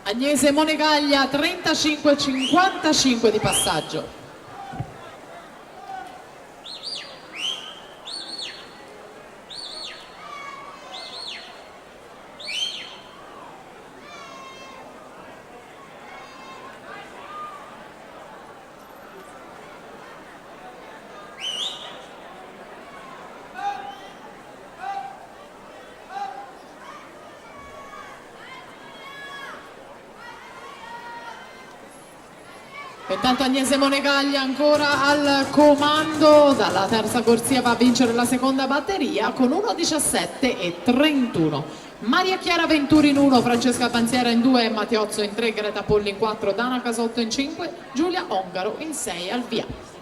Agnese Monegaglia 35-55 di passaggio. Intanto Agnese Monegaglia ancora al comando, dalla terza corsia va a vincere la seconda batteria con 1.17 e 31. Maria Chiara Venturi in 1, Francesca Panziera in 2, Mattiozzo in 3, Greta Polli in 4, Dana Casotto in 5, Giulia Ongaro in 6 al via.